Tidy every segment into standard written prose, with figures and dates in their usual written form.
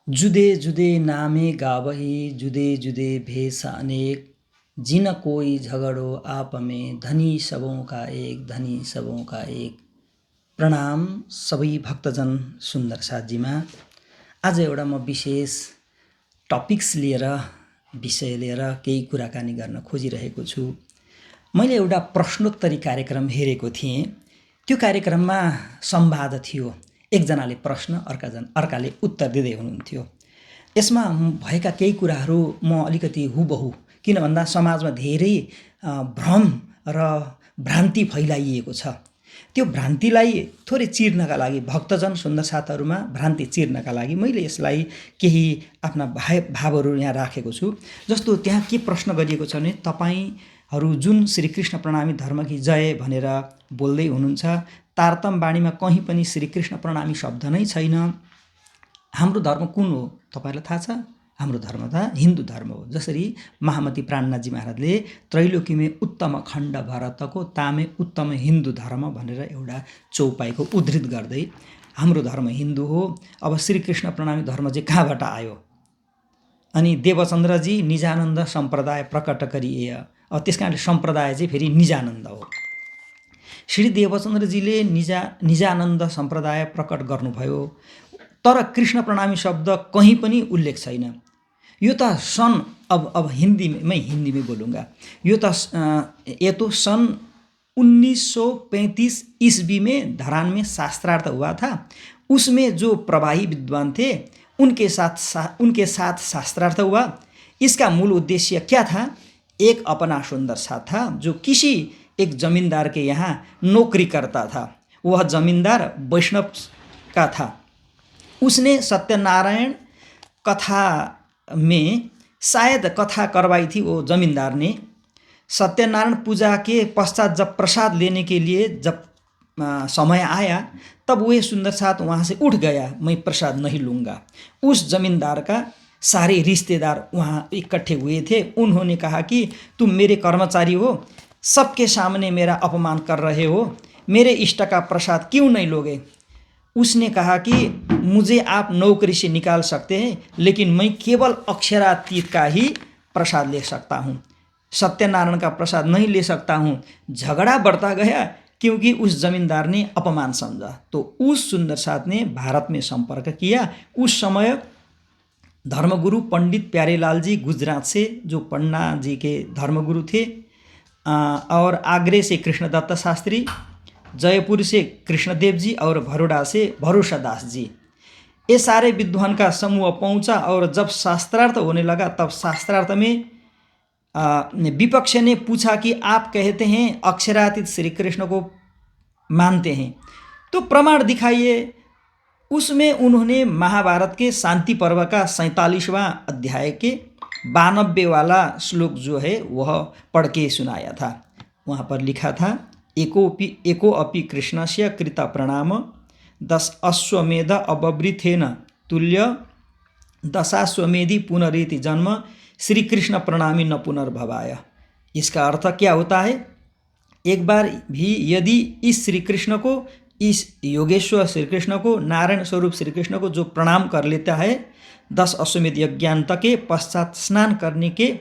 जुदे जुदे नामे गावही जुदे जुदे भेष अनेक। जिन कोई झगडो आप में धनी सबों का एक, धनी सबों का एक। प्रणाम सबै भक्तजन सुन्दर साथजीमा। आज एउटा म विशेष टपिक्स लिएर विषय लिएर केही कुराकानी गर्न खोजिरहेको छु। मैले एउटा प्रश्नोत्तरी कार्यक्रम हेरेको थिएँ। त्यो कार्यक्रममा संवाद थियो। एकजनाले प्रश्न अर्काले उत्तर दिँदै हुनुहुन्थ्यो। यसमा भएका केही कुराहरू म अलिकति हुबहु, किन भन्दा समाजमा धेरै भ्रम र भ्रान्ति फैलाइएको छ। त्यो भ्रान्तिलाई थोरै चिर्नका लागि, भक्तजन सुन्दर साथहरूमा भ्रान्ति चिर्नका लागि मैले यसलाई केही आफ्ना भावहरू यहाँ राखेको छु। जस्तो त्यहाँ के प्रश्न गरिएको छ भने, तपाईहरू जुन श्रीकृष्ण प्रणामी धर्म की जय भनेर बोल्दै हुनुहुन्छ, तारतम बाणीमा कहीँ पनि श्रीकृष्ण प्रणामी शब्द नै छैन। हाम्रो धर्म कुन हो तपाईहरुलाई थाहा छ? हाम्रो धर्म त हिन्दू धर्म हो। जसरी महामती प्राणनाथजी महाराजले त्रैलोक्यमे उत्तम खण्ड भरतको तामे उत्तम हिन्दू धर्म भनेर एउटा चौपाईको उद्धृत गर्दै हाम्रो धर्म हिन्दू हो। अब श्रीकृष्ण प्रणामी धर्म चाहिँ कहाँबाट आयो? अनि देवचन्द्रजी निजानन्द सम्प्रदाय प्रकट गरिए। अब त्यसकारणले सम्प्रदाय चाहिँ फेरि निजानन्द हो। श्री देवचन्द्रजीले निजानन्द सम्प्रदाय प्रकट गर्नुभयो, तर कृष्ण प्रणामी शब्द कहीं पनि उल्लेख छैन। यो त सन अब हिंदी में बोलूँगा। ये तो सन 1935 ईस्वी में धरान में शास्त्रार्थ हुआ था। उसमें जो प्रवाही विद्वान थे उनके साथ शास्त्रार्थ हुआ। इसका मूल उद्देश्य क्या था? एक अपना सुंदर सा था जो किसी एक जमींदार के यहाँ नौकरी करता था। वह जमींदार वैष्णव का था। उसने सत्यनारायण कथा में शायद कथा करवाई थी। वो जमींदार ने सत्यनारायण पूजा के पश्चात जब प्रसाद लेने के लिए जब समय आया, तब वह सुंदर साथ वहाँ से उठ गया, मैं प्रसाद नहीं लूँगा। उस जमींदार का सारे रिश्तेदार वहाँ इकट्ठे हुए थे। उन्होंने कहा कि तुम मेरे कर्मचारी हो, सबके सामने मेरा अपमान कर रहे हो, मेरे इष्ट का प्रसाद क्यों नहीं लोगे? उसने कहा कि मुझे आप नौकरी से निकाल सकते हैं, लेकिन मैं केवल अक्षरातीत का ही प्रसाद ले सकता हूँ, सत्यनारायण का प्रसाद नहीं ले सकता हूँ। झगड़ा बढ़ता गया क्योंकि उस जमींदार ने अपमान समझा। तो उस सुंदर साथ ने भारत में संपर्क किया। उस समय धर्मगुरु पंडित प्यारेलाल जी गुजरात से, जो पन्ना जी के धर्मगुरु थे, और आगरे से कृष्णदत्त शास्त्री, जयपुर से कृष्णदेव जी और भरोडा से भरोसादास जी, ये सारे विद्वान का समूह पहुंचा। और जब शास्त्रार्थ होने लगा, तब शास्त्रार्थ में विपक्ष ने पूछा कि आप कहते हैं अक्षरातीत श्री कृष्ण को मानते हैं, तो प्रमाण दिखाइए। उसमें उन्होंने महाभारत के शांति पर्व का 47वां अध्याय के 92 वाला श्लोक जो है वह पढ़ के सुनाया था। वहाँ पर लिखा था, एको अपि कृष्णस्य कृत प्रणाम 10 अश्वमेध अबवृथेन तुल्य दशाश्वमेधि पुनरेति जन्म श्री कृष्ण प्रणामी न पुनर्भवाय। इसका अर्थ क्या होता है? एक बार भी यदि इस श्री कृष्ण को, इस योगेश्वर श्री कृष्ण को, नारायण स्वरूप श्री कृष्ण को जो प्रणाम कर लेता है, 10 अश्वमेध यज्ञांत के पश्चात स्नान करने के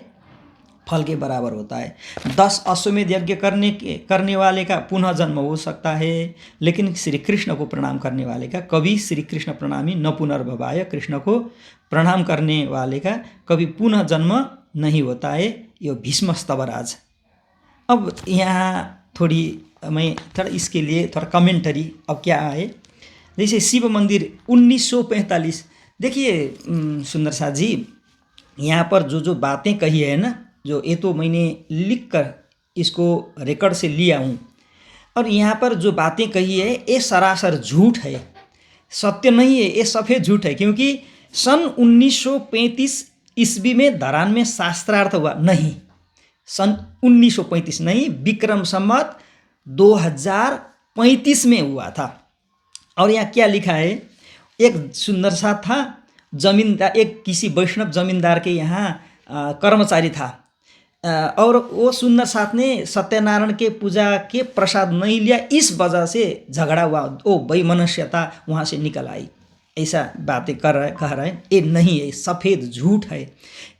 फल के बराबर होता है। 10 अश्वमेध यज्ञ करने वाले का पुनः जन्म हो सकता है, लेकिन श्री कृष्ण को प्रणाम करने वाले का कभी श्री कृष्ण प्रणामी न पुनर्भवाय, कृष्ण को प्रणाम करने वाले का कभी पुनः जन्म नहीं होता है। यो भीष्म स्तवराज। अब यहाँ मैं थोड़ा इसके लिए थोड़ा कमेंटरी अब क्या है। जैसे शिव मंदिर 1945, देखिए सुंदर साथ जी, यहाँ पर जो बातें कही है ना, जो ये तो मैंने लिख कर इसको रिकॉर्ड से लिया हूँ, और यहाँ पर जो बातें कही है ये सरासर झूठ है, सत्य नहीं है, ये सफ़ेद झूठ है। क्योंकि सन 1935 ईस्वी में धरान में शास्त्रार्थ हुआ नहीं, सन 1935 नहीं, विक्रम संवत 2035 में हुआ था। और यहाँ क्या लिखा है, एक सुंदर सा था जमींदार, एक किसी वैष्णव जमींदार के यहाँ कर्मचारी था, और वो सुंदर साथ ने सत्यनारायण के पूजा के प्रसाद नहीं लिया। इस वजह से झगड़ा हुआ, वो वैमनस्यता वहाँ से निकल आई। ऐसा बातें कह रहे हैं, ये नहीं है, सफ़ेद झूठ है,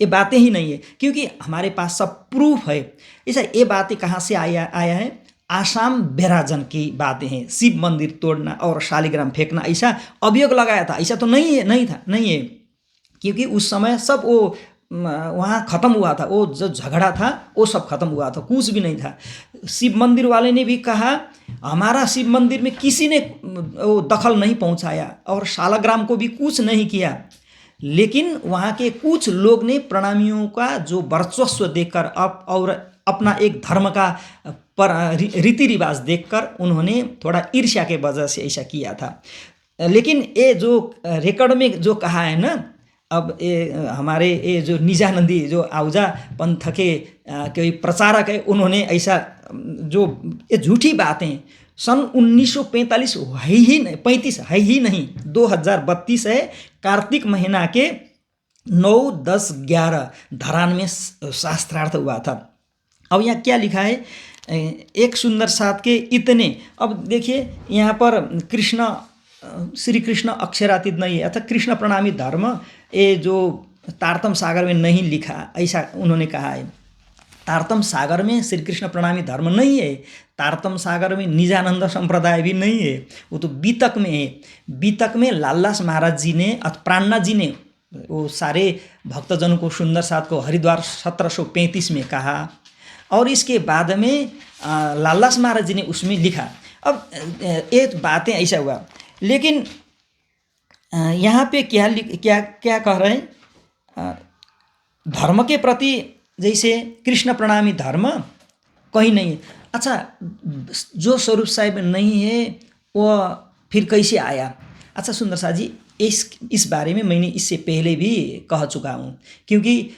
ये बातें ही नहीं है, क्योंकि हमारे पास सब प्रूफ है। ऐसा ये बातें कहाँ से आया है? आसाम बैराजन की बातें हैं। शिव मंदिर तोड़ना और शालिग्राम फेंकना ऐसा अभियोग लगाया था, ऐसा तो नहीं है, नहीं है, क्योंकि उस समय सब वो वहाँ ख़त्म हुआ था, वो जो झगड़ा था वो सब खत्म हुआ था, कुछ भी नहीं था। शिव मंदिर वाले ने भी कहा हमारा शिव मंदिर में किसी ने वो दखल नहीं पहुँचाया और शालिग्राम को भी कुछ नहीं किया, लेकिन वहाँ के कुछ लोग ने प्रणामियों का जो वर्चस्व देखकर और अपना एक धर्म का पर रीति रिवाज देखकर उन्होंने थोड़ा ईर्ष्या के वजह से ऐसा किया था। लेकिन ये जो रिकॉर्ड में जो कहा है ना, अब ये हमारे ये जो निजानंदी जो आहूजा पंथ के कोई प्रचारक है, उन्होंने ऐसा जो ये झूठी बातें सन 1945 है ही नहीं, 35 है ही नहीं, 2032 है, कार्तिक महीना के 9, 10, 11 धरान में शास्त्रार्थ हुआ था। अब यहाँ क्या लिखा है? एक सुंदर साथ के इतने। अब देखिए यहाँ पर कृष्ण, श्री कृष्ण अक्षरातीत नहीं है, अर्थात कृष्ण प्रणामी धर्म ये जो तारतम सागर में नहीं लिखा, ऐसा उन्होंने कहा है। तारतम सागर में श्री कृष्ण प्रणामी धर्म नहीं है, तारतम सागर में निजानंद संप्रदाय भी नहीं है, वो तो बीतक में है। बीतक में लालदास महाराज जी ने प्राणनाथ जी ने वो सारे भक्तजनों को सुंदर साथ को हरिद्वार 1735 में कहा, और इसके बाद में लालदास महाराज जी ने उसमें लिखा। अब ये बातें ऐसा हुआ, लेकिन यहाँ पे क्या क्या कह रहे हैं? धर्म के प्रति जैसे कृष्ण प्रणामी धर्म कहीं नहीं है। अच्छा, जो स्वरूप साहिब नहीं है वो फिर कैसे आया? अच्छा सुंदर साथ जी, इस बारे में मैंने इससे पहले भी कह चुका हूँ, क्योंकि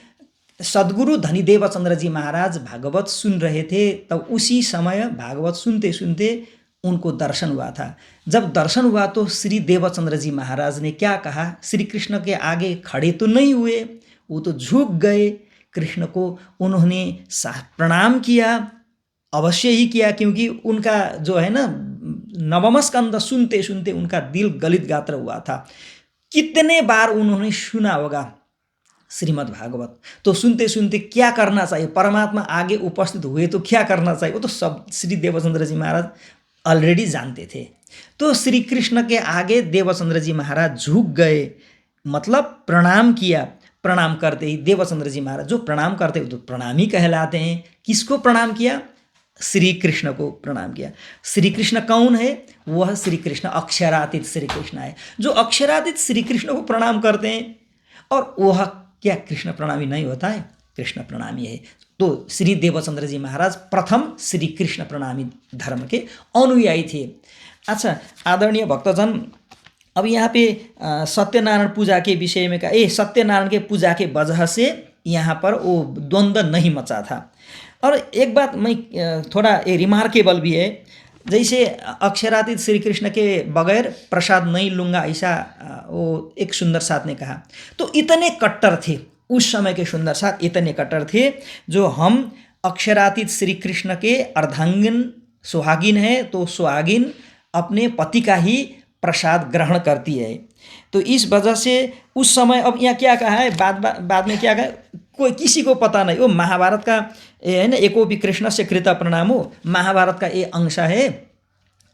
सद्गुरु धनीदेव चंद्र जी महाराज भागवत सुन रहे थे, तब उसी समय भागवत सुनते सुनते उनको दर्शन हुआ था। जब दर्शन हुआ तो श्री देवचंद्र जी महाराज ने क्या कहा? श्री कृष्ण के आगे खड़े तो नहीं हुए, वो तो झुक गए, कृष्ण को उन्होंने प्रणाम किया, अवश्य ही किया, क्योंकि उनका जो है ना नवम स्कंद सुनते सुनते उनका दिल गलित गात्र हुआ था। कितने बार उन्होंने सुना होगा श्रीमद् भागवत, तो सुनते सुनते क्या करना चाहिए, परमात्मा आगे उपस्थित हुए तो क्या करना चाहिए, वो तो सब श्री देवचंद्र जी महाराज ऑलरेडी जानते थे। तो श्री कृष्ण के आगे देवचंद्र जी महाराज झुक गए, मतलब प्रणाम किया। प्रणाम करते ही देवचंद्र जी महाराज जो प्रणाम करते तो प्रणामी कहलाते हैं। किसको प्रणाम किया? श्री कृष्ण को प्रणाम किया। श्री कृष्ण कौन है? वह श्री कृष्ण अक्षरातीत श्री कृष्ण है, जो अक्षरातीत श्री कृष्ण को प्रणाम करते हैं। और वह क्या कृष्ण प्रणामी नहीं होता है? कृष्ण प्रणामी है। तो श्री देवचंद्र जी महाराज प्रथम श्री कृष्ण प्रणामी धर्म के अनुयायी थे। अच्छा आदरणीय भक्तजन, अब यहाँ पे सत्यनारायण पूजा के विषय में कहा, सत्यनारायण के पूजा के वजह से यहाँ पर वो द्वंद्व नहीं मचा था। और एक बात मैं थोड़ा ये रिमार्केबल भी है, जैसे अक्षरातीत श्री कृष्ण के बगैर प्रसाद नहीं लूँगा, ऐसा वो एक सुंदर साथ ने कहा। तो इतने कट्टर थे उस समय के सुंदर साथ, इतने कट्टर थे जो हम अक्षरातीत श्री कृष्ण के अर्धांगिन सुहागिन है तो सुहागिन अपने पति का ही प्रसाद ग्रहण करती है। तो इस वजह से उस समय, अब यहाँ क्या कहा है, बाद में क्या कहा, कोई किसी को पता नहीं। वो महाभारत का है ना, एको भी कृष्ण से कृत प्रणामो, महाभारत का ये अंश है।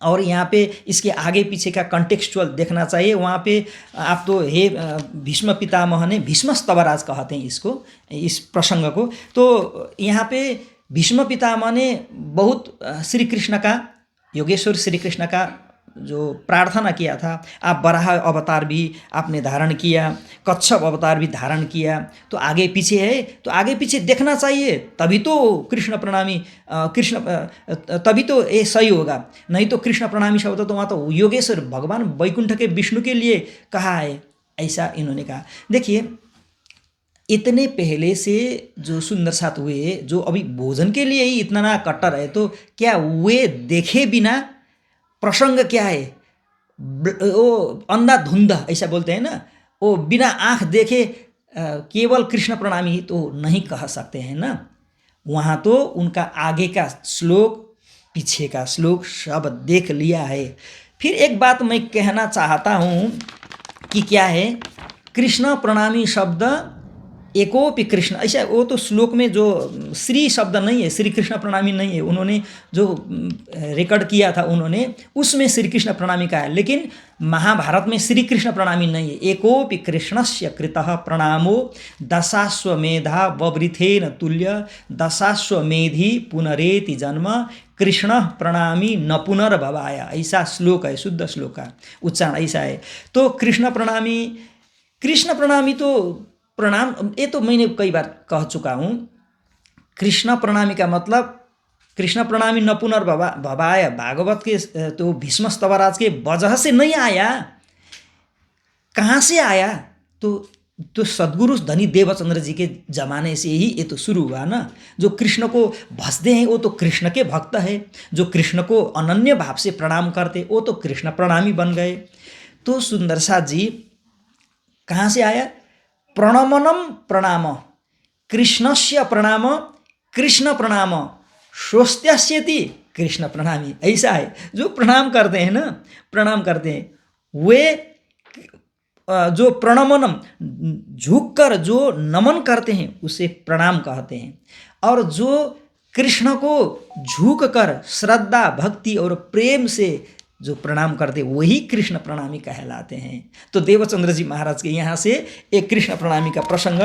और यहाँ पे इसके आगे पीछे का कॉन्टेक्स्चुअल देखना चाहिए। वहाँ पे आप तो हे भीष्म पितामह ने, भीष्म स्तवराज कहते हैं इसको, इस प्रसंग को। तो यहाँ पे भीष्म पितामह ने बहुत श्री कृष्ण का, योगेश्वर श्री कृष्ण का जो प्रार्थना किया था। आप वराह अवतार भी आपने धारण किया, कच्छप अवतार भी धारण किया, तो आगे पीछे है, तो आगे पीछे देखना चाहिए, तभी तो कृष्ण प्रणामी तभी तो ये सही होगा। नहीं तो कृष्ण प्रणामी शब्द तो वहाँ तो योगेश्वर भगवान वैकुंठ के विष्णु के लिए कहा है, ऐसा इन्होंने कहा। देखिए इतने पहले से जो सुंदर साथ हुए, जो अभी भोजन के लिए ही इतना ना कट्टर है, तो क्या वे देखे बिना, प्रसंग क्या है, वो अंधाधुंध ऐसा बोलते हैं ना, वो बिना आँख देखे केवल कृष्ण प्रणामी तो नहीं कह सकते हैं ना। वहाँ तो उनका आगे का श्लोक पीछे का श्लोक सब देख लिया है। फिर एक बात मैं कहना चाहता हूँ कि क्या है, कृष्ण प्रणामी शब्द एकोपि कृष्ण, ऐसा वो तो श्लोक में जो श्री शब्द नहीं है, श्री कृष्ण प्रणामी नहीं है, उन्होंने जो रिकॉर्ड किया था उन्होंने उसमें श्री कृष्ण प्रणामी का है, लेकिन महाभारत में श्री कृष्ण प्रणामी नहीं है। एकोपि कृष्णस्य कृतः प्रणामो दशाश्वमेधा ववृथेन तुल्य दशाश्वमेधि पुनरेति जन्म कृष्ण प्रणामी न पुनर्भवाय, ऐसा श्लोक है, शुद्ध श्लोक का उच्चारण ऐसा है। तो कृष्ण प्रणामी तो प्रणाम, ये तो मैंने कई बार कह चुका हूँ। कृष्ण प्रणामी का मतलब कृष्ण प्रणामी न पुनर्भवाय भागवत के तो भीष्म स्तवराज के वजह से नहीं आया। कहाँ से आया? तो सद्गुरु धनी देवचंद्र जी के जमाने से ही ये तो शुरू हुआ ना। जो कृष्ण को भजते हैं वो तो कृष्ण के भक्त है, जो कृष्ण को अनन्य भाव से प्रणाम करते वो तो कृष्ण प्रणामी बन गए। तो सुंदर साथ जी कहाँ से आया? प्रणमनम प्रणाम कृष्णस्य प्रणाम कृष्ण प्रणाम स्वस्त्यस्यति कृष्ण प्रणामी, ऐसा है। जो प्रणाम करते हैं ना, प्रणाम करते हैं वे जो प्रणमनम झुककर जो नमन करते हैं उसे प्रणाम कहते हैं, और जो कृष्ण को झुककर श्रद्धा भक्ति और प्रेम से जो प्रणाम करते वही कृष्ण प्रणामी कहलाते हैं। तो देवचंद्र जी महाराज के यहाँ से एक कृष्ण प्रणामी का प्रसंग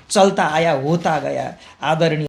चलता आया, होता गया। आदरणीय